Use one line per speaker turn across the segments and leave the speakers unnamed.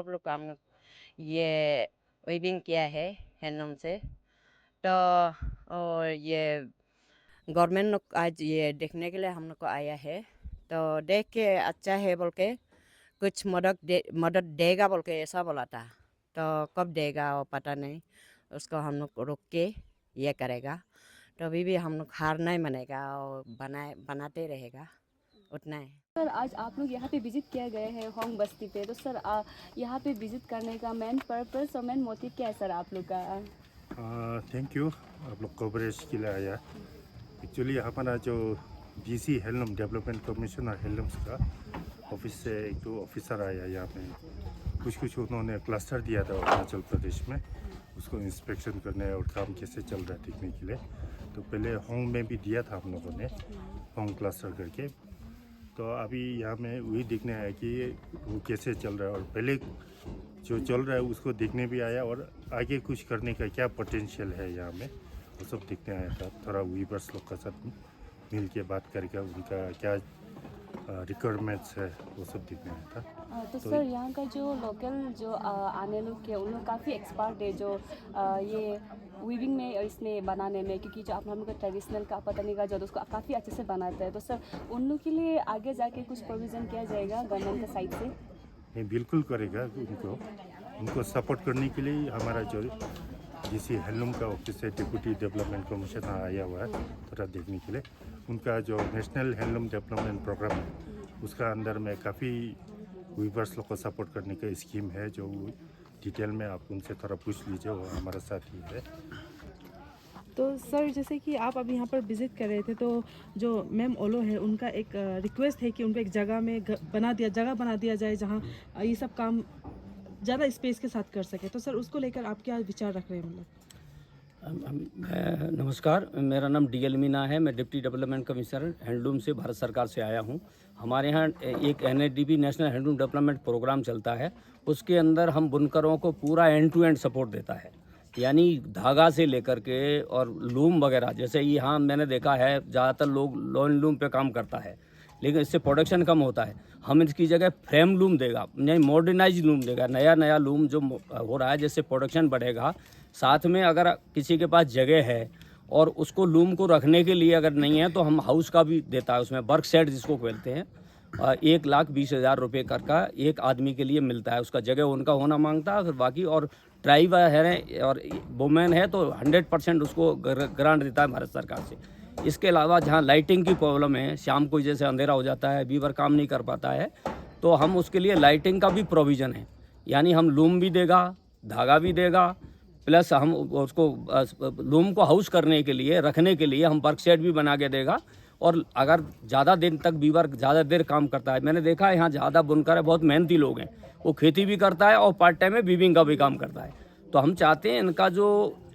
सब लोग काम ये वीविंग किया है हैंडलूम से। तो और ये गवर्नमेंट लोग आज ये देखने के लिए हम लोग को आया है, तो देख के अच्छा है बोल के कुछ मदद देगा बोल के ऐसा बोला था। तो कब देगा वो पता नहीं, उसको हम लोग रुक के ये करेगा। तो अभी भी हम लोग हार नहीं मानेगा और बनाते रहेगा, उतना है।
सर आज आप लोग यहाँ पे विजिट किया गए हैं होंग बस्ती पे, तो सर यहाँ पे विजिट करने का मेन पर्पस और मेन मोटिव क्या है सर आप लोग का?
थैंक यू, आप लोग कवरेज के लिए आया। एक्चुअली हमारा जो BC हैंडलूम डेवलपमेंट कमीशन और हैंडलूम्स का ऑफिस से एक दो ऑफिसर आया यहाँ पे। कुछ उन्होंने क्लस्टर दिया था अरुणाचल प्रदेश में, उसको इंस्पेक्शन करने और काम कैसे चल रहा है देखने के लिए। तो पहले होंग में भी दिया था हम लोगों ने, होंग क्लस्टर करके। तो अभी यहाँ में वही देखने आया कि वो कैसे चल रहा है, और पहले जो चल रहा है उसको देखने भी आया, और आगे कुछ करने का क्या पोटेंशियल है यहाँ में वो सब देखने आया था। थोड़ा वीवर्स लोग के साथ मिल के बात करके उनका क्या रिक्वायरमेंट्स है वो सब देखने आया था।
तो सर यहाँ का जो लोकल जो आने लोग के उन लोग काफ़ी एक्सपर्ट है जो ये वीविंग में और इसमें बनाने में, क्योंकि जो आप हम लोग का ट्रेडिशनल का पतनी का जो उसको काफ़ी अच्छे से बनाते हैं। तो सर उन लोग के लिए आगे जाके कुछ प्रोविज़न किया जाएगा गवर्नमेंट के साइड से?
नहीं, बिल्कुल करेगा। उनको सपोर्ट करने के लिए हमारा जो BC हैंडलूम का ऑफिस है, डिप्टी डेवलपमेंट कमीशन आया हुआ है थोड़ा देखने के लिए। उनका जो नेशनल हैंडलूम डेवलपमेंट प्रोग्राम है उसका अंदर में काफ़ी वीवर्स लोग को सपोर्ट करने का स्कीम है, जो डिटेल में आप उनसे थोड़ा पूछ लीजिए, वो हमारे साथ ही है।
तो सर जैसे कि आप अभी यहाँ पर विज़िट कर रहे थे, तो जो मैम ओलो है उनका एक रिक्वेस्ट है कि उनको एक जगह में जगह बना दिया जाए जहाँ ये सब काम ज़्यादा स्पेस के साथ कर सके। तो सर उसको लेकर आप क्या विचार रख रहे हैं? मतलब
नमस्कार, मेरा नाम DL मीना है। मैं डिप्टी डेवलपमेंट कमिश्नर हैंडलूम से भारत सरकार से आया हूँ। हमारे यहाँ एक NHDP national handloom development programme चलता है, उसके अंदर हम बुनकरों को पूरा एंड टू एंड सपोर्ट देता है, यानी धागा से लेकर के और लूम वगैरह। जैसे यहाँ मैंने देखा है ज़्यादातर लोग लॉन लूम पे काम करता है, लेकिन इससे प्रोडक्शन कम होता है। हम इसकी जगह फ्रेम लूम देगा, यानी मॉडर्नाइज लूम देगा, नया लूम जो हो रहा है, जिससे प्रोडक्शन बढ़ेगा। साथ में अगर किसी के पास जगह है और उसको लूम को रखने के लिए अगर नहीं है, तो हम हाउस का भी देता है, उसमें वर्क सेट जिसको कहते हैं। 1,20,000 रुपये कर का एक आदमी के लिए मिलता है। उसका जगह उनका होना मांगता है, फिर बाकी और ट्राइब है और वुमेन है तो 100% उसको ग्रांट देता है भारत सरकार से। इसके अलावा जहाँ लाइटिंग की प्रॉब्लम है, शाम को जैसे अंधेरा हो जाता है, वीवर काम नहीं कर पाता है, तो हम उसके लिए लाइटिंग का भी प्रोविज़न है, यानी हम लूम भी देगा, धागा भी देगा, प्लस हम उसको लूम को हाउस करने के लिए, रखने के लिए हम वर्क सेट भी बना के देगा। और अगर ज़्यादा दिन तक वीवर ज़्यादा देर काम करता है, मैंने देखा है यहाँ ज़्यादा बुनकर है, बहुत मेहनती लोग हैं, वो खेती भी करता है और पार्ट टाइम में वीविंग का भी काम करता है। तो हम चाहते हैं इनका जो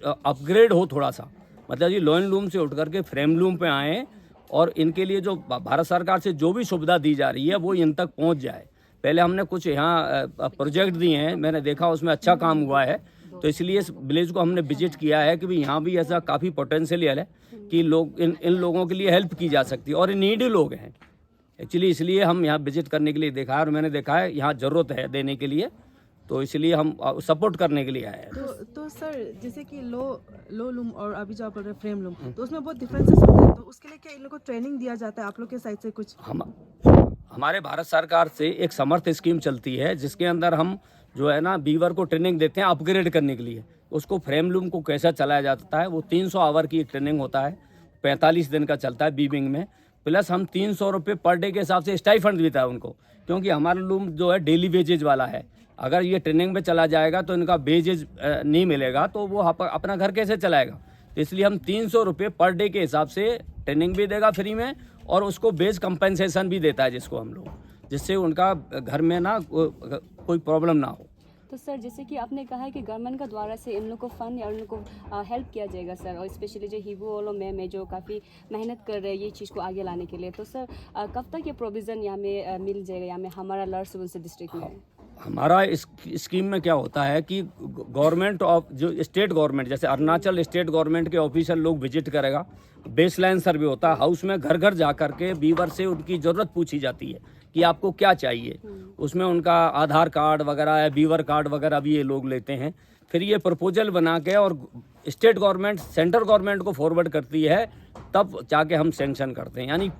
अपग्रेड हो थोड़ा सा, मतलब ये लॉन लूम से उठ करके फ्रेम लूम पे आएँ, और इनके लिए जो भारत सरकार से जो भी सुविधा दी जा रही है वो इन तक पहुँच जाए। पहले हमने कुछ यहाँ प्रोजेक्ट दिए हैं, मैंने देखा उसमें अच्छा काम हुआ है, तो इसलिए इस विलेज को हमने विजिट किया है कि भाई यहाँ भी ऐसा काफ़ी पोटेंशियल है कि लोग इन लोगों के लिए हेल्प की जा सकती है, और नीडी लोग हैं एक्चुअली, इसलिए हम यहाँ विजिट करने के लिए देखा है, और मैंने देखा है यहाँ ज़रूरत है देने के लिए, तो इसलिए हम सपोर्ट करने के लिए आए हैं।
तो सर जैसे कि लो लूम और अभी जो आप बोल रहे हैं फ्रेम लूम, तो उसमें बहुत डिफरेंसेस होते हैं, तो उसके लिए क्या इन लोगों को ट्रेनिंग दिया जाता है आप लोग के साइड से कुछ?
हमारे भारत सरकार से एक समर्थ स्कीम चलती है, जिसके अंदर हम जो है ना वीवर को ट्रेनिंग देते हैं अपग्रेड करने के लिए। उसको फ्रेम लूम को कैसा चलाया जाता है, वो 300 आवर की ट्रेनिंग होता है, 45 दिन का चलता है वीविंग में, प्लस हम 300 रुपये पर डे के हिसाब से स्टाइफंड देता है उनको, क्योंकि हमारा लूम जो है डेली वेजेज वाला है। अगर ये ट्रेनिंग में चला जाएगा तो इनका वेजेज नहीं मिलेगा, तो वो अपना घर कैसे चलाएगा। तो इसलिए हम 300 रुपये पर डे के हिसाब से ट्रेनिंग भी देगा फ्री में, और उसको बेज कंपनसेशन भी देता है जिसको हम लोग, जिससे उनका घर में ना कोई प्रॉब्लम ना हो।
तो सर जैसे कि आपने कहा है कि गवर्नमेंट का द्वारा से इन लोग को फंड या उन लोग को हेल्प किया जाएगा सर, और स्पेशली जो हिबू वालों में जो काफ़ी मेहनत कर रहे हैं ये चीज़ को आगे लाने के लिए, तो सर कब तक ये प्रोविज़न यहाँ में मिल जाएगा, यहाँ में हमारा लोअर सुबनसिरी डिस्ट्रिक्ट में?
हमारा इस स्कीम में क्या होता है कि गवर्नमेंट ऑफ जो स्टेट गवर्नमेंट, जैसे अरुणाचल स्टेट गवर्नमेंट के ऑफिसर लोग विजिट करेगा, बेसलाइन सर्वे होता है, हाउस में घर घर जा कर के वीवर से उनकी ज़रूरत पूछी जाती है कि आपको क्या चाहिए। उसमें उनका आधार कार्ड वगैरह या बीवर कार्ड वगैरह भी ये लोग लेते हैं। फिर ये प्रपोजल बना के और स्टेट गवर्नमेंट सेंट्रल गवर्नमेंट को फॉरवर्ड करती है, तब जाके हम सेंक्शन करते हैं। यानी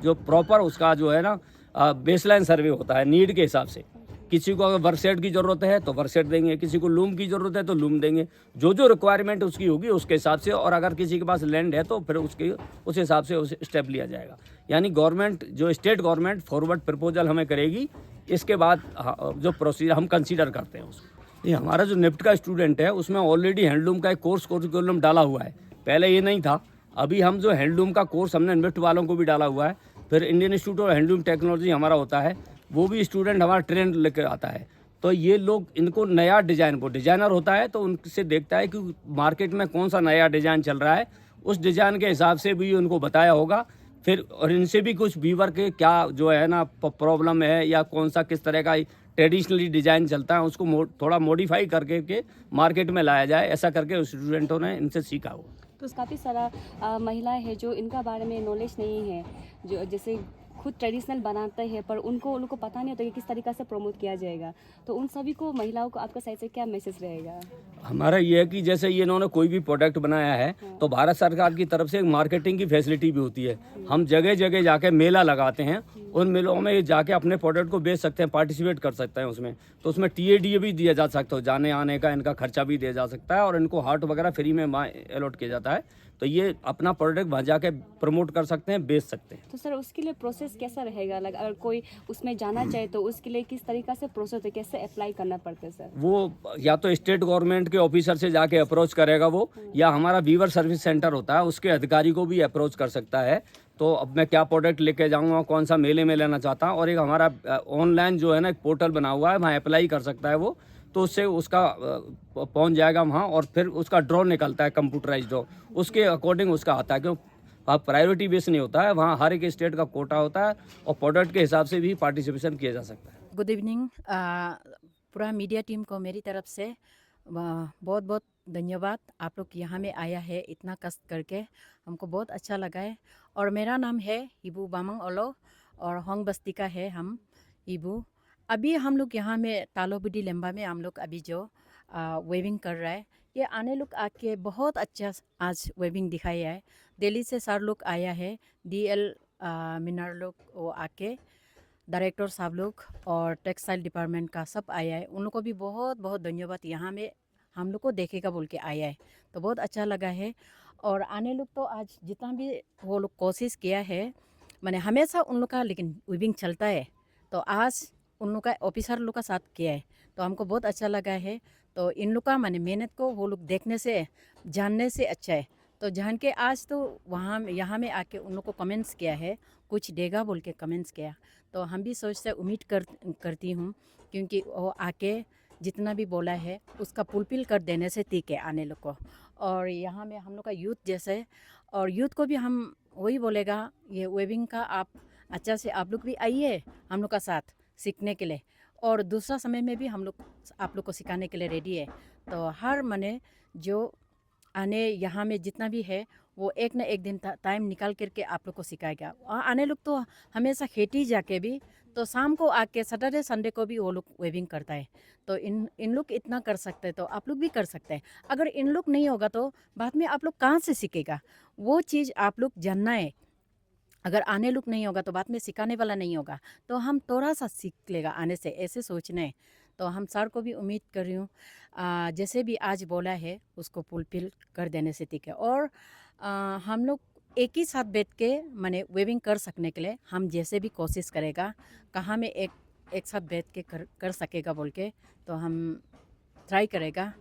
जो प्रॉपर उसका जो है ना बेसलाइन सर्वे होता है नीड के हिसाब से। किसी को अगर वर्कसेट की ज़रूरत है तो वर्कसेट देंगे, किसी को लूम की ज़रूरत है तो लूम देंगे, जो जो रिक्वायरमेंट उसकी होगी उसके हिसाब से। और अगर किसी के पास लैंड है तो फिर उस हिसाब से उस स्टेप लिया जाएगा। यानी गवर्नमेंट जो स्टेट गवर्नमेंट फॉरवर्ड प्रपोजल हमें करेगी, इसके बाद जो प्रोसीजर हम कंसीडर करते हैं उसको। ये हमारा जो निफ्ट का स्टूडेंट है उसमें ऑलरेडी हैंडलूम का एक कोर्स करिकुलम डाला हुआ है। पहले ये नहीं था, अभी हम जो हैंडलूम का कोर्स हमने निफ्ट वालों को भी डाला हुआ है। फिर Indian institute of handloom technology हमारा होता है, वो भी स्टूडेंट हमारा ट्रेन लेकर आता है। तो ये लोग इनको नया डिज़ाइन, वो डिज़ाइनर होता है तो उनसे देखता है कि मार्केट में कौन सा नया डिज़ाइन चल रहा है, उस डिज़ाइन के हिसाब से भी उनको बताया होगा। फिर और इनसे भी कुछ वीवर के क्या जो है ना प्रॉब्लम है या कौन सा किस तरह का ट्रेडिशनली डिज़ाइन चलता है, उसको थोड़ा मॉडिफाई करके के मार्केट में लाया जाए। ऐसा करके स्टूडेंटों ने इनसे सीखा हो।
तो काफ़ी सारा महिलाएं हैं जो इनका बारे में नॉलेज नहीं है, जो जैसे खुद ट्रेडिशनल बनाते हैं पर उनको पता नहीं होता कि किस तरीक़ा से प्रमोट किया जाएगा। तो उन सभी को, महिलाओं को आपका साइड से क्या मैसेज रहेगा?
हमारा ये है कि जैसे ये इन्होंने कोई भी प्रोडक्ट बनाया है तो भारत सरकार की तरफ से एक मार्केटिंग की फैसिलिटी भी होती है। हम जगह जगह जाके मेला लगाते हैं, उन मेलों में जाके अपने प्रोडक्ट को बेच सकते हैं, पार्टिसिपेट कर सकते हैं उसमें। तो उसमें TADA भी दिया जा सकता है, जाने आने का इनका खर्चा भी दिया जा सकता है और इनको हार्ट वगैरह फ्री में अलॉट किया जाता है। तो ये अपना प्रोडक्ट वहाँ जाके प्रमोट कर सकते हैं, बेच सकते हैं।
तो सर उसके लिए प्रोसेस कैसा रहेगा? अगर कोई उसमें जाना चाहे तो उसके लिए किस तरीक़ा से प्रोसेस है, कैसे अप्लाई करना पड़ता है सर?
वो या तो स्टेट गवर्नमेंट के ऑफिसर से जाके अप्रोच करेगा वो, या हमारा वीवर सर्विस सेंटर होता है उसके अधिकारी को भी अप्रोच कर सकता है। तो अब मैं क्या प्रोडक्ट लेके जाऊंगा, कौन सा मेले में लेना चाहता हूँ, और एक हमारा ऑनलाइन जो है ना एक पोर्टल बना हुआ है, वहाँ अप्लाई कर सकता है वो। तो उससे उसका पहुंच जाएगा वहाँ, और फिर उसका ड्रॉ निकलता है, कंप्यूटराइज ड्रॉ, उसके अकॉर्डिंग उसका आता है। क्यों वहाँ प्रायोरिटी बेस नहीं होता है, वहाँ हर एक स्टेट का कोटा होता है और प्रोडक्ट के हिसाब से भी पार्टिसिपेशन किया जा सकता है।
गुड इवनिंग पूरा मीडिया टीम को मेरी तरफ से बहुत बहुत धन्यवाद। आप लोग यहाँ में आया है इतना कष्ट करके, हमको बहुत अच्छा लगा है। और मेरा नाम है इबू बामंग ओलो और होंग बस्ती का है हम इबू। अभी हम लोग यहाँ में तालोबुडी लेम्बा में हम लोग अभी जो वेविंग कर रहा है, ये आने लोग आके बहुत अच्छा आज वेविंग दिखाया है। दिल्ली से सर लोग आया है, DL मीनार लोग वो आके, डायरेक्टर साहब लोग और टेक्सटाइल डिपार्टमेंट का सब आया है। उन लोग को भी बहुत बहुत धन्यवाद, यहाँ में हम लोग को देखेगा बोल के आया है, तो बहुत अच्छा लगा है। और आने लोग तो आज जितना भी वो लोग कोशिश किया है, मैंने हमेशा उन लोग का लेकिन वीविंग चलता है, तो आज उन लोग का ऑफिसर लोग का साथ किया है, तो हमको बहुत अच्छा लगा है। तो इन लोग का मैंने मेहनत को वो लोग देखने से जानने से अच्छा है। तो जान के आज तो वहाँ यहाँ में आके उन लोग को कमेंट्स किया है, कुछ देगा बोल के कमेंट्स किया, तो हम भी सोचते उम्मीद करती हूँ, क्योंकि वो आके जितना भी बोला है उसका फुलफिल कर देने से ठीक है आने लोग को। और यहाँ में हम लोग का यूथ जैसे, और यूथ को भी हम वही बोलेगा, ये वेविंग का आप अच्छा से आप लोग भी आइए हम लोग का साथ सीखने के लिए, और दूसरा समय में भी हम लोग आप लोग को सिखाने के लिए रेडी है। तो हर मने जो आने यहाँ में जितना भी है वो एक ना एक दिन टाइम निकाल करके आप लोग को सिखाएगा। आने लोग तो हमेशा खेती जाके भी, तो शाम को आके सैटरडे संडे को भी वो लोग वेविंग करता है। तो इन लोग इतना कर सकते हैं तो आप लोग भी कर सकते हैं। अगर इन लोग नहीं होगा तो बाद में आप लोग कहाँ से सीखेगा, वो चीज़ आप लोग जानना है। अगर आने लोग नहीं होगा तो बाद में सिखाने वाला नहीं होगा, तो हम थोड़ा सा सीख लेगा आने से, ऐसे सोचना है। तो हम सर को भी उम्मीद कर रही हूँ जैसे भी आज बोला है उसको फुलफिल कर देने से ठीक है। और हम लोग एक ही साथ बैठ के माने वेविंग कर सकने के लिए हम जैसे भी कोशिश करेगा, कहाँ में एक साथ बैठ के कर सकेगा बोल के, तो हम ट्राई करेगा।